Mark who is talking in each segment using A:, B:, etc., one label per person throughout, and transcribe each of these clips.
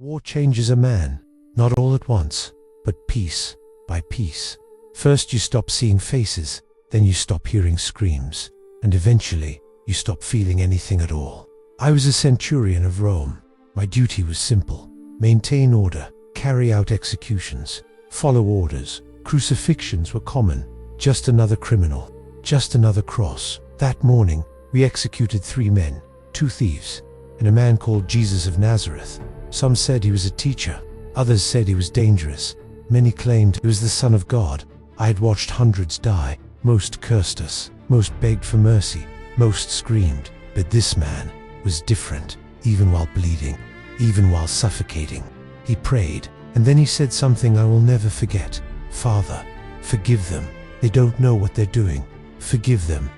A: War changes a man, not all at once, but piece by piece. First you stop seeing faces, then you stop hearing screams, and eventually you stop feeling anything at all. I was a centurion of Rome. My duty was simple: maintain order, carry out executions, follow orders. Crucifixions were common. Just another criminal, just another cross. That morning, we executed 3 men, 2 thieves, and a man called Jesus of Nazareth. Some said he was a teacher, others said he was dangerous. Many claimed he was the Son of God. I had watched hundreds die. Most cursed us, most begged for mercy, most screamed. But this man was different. Even while bleeding, even while suffocating, he prayed, and then he said something I will never forget. "Father, forgive them. They don't know what they're doing. Forgive them."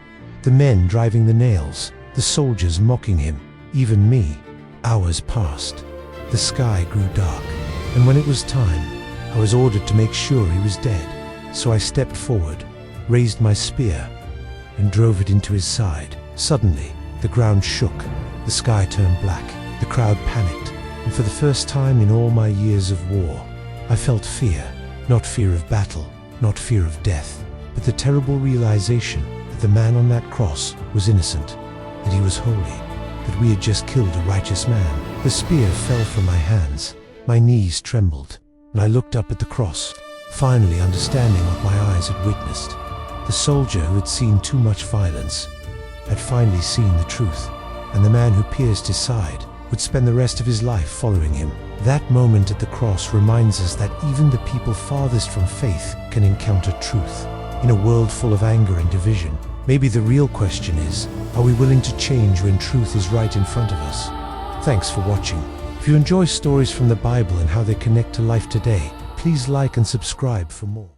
A: The men driving the nails, the soldiers mocking him, even me. Hours passed. The sky grew dark, and when it was time, I was ordered to make sure he was dead. So I stepped forward, raised my spear, and drove it into his side. Suddenly, the ground shook, the sky turned black, the crowd panicked, and for the first time in all my years of war, I felt fear. Not fear of battle, not fear of death, but the terrible realization that the man on that cross was innocent, that he was holy, that we had just killed a righteous man. The spear fell from my hands, my knees trembled, and I looked up at the cross, finally understanding what my eyes had witnessed. The soldier who had seen too much violence had finally seen the truth, and the man who pierced his side would spend the rest of his life following him. That moment at the cross reminds us that even the people farthest from faith can encounter truth. In a world full of anger and division, maybe the real question is, are we willing to change when truth is right in front of us? Thanks for watching. If you enjoy stories from the Bible and how they connect to life today, please like and subscribe for more.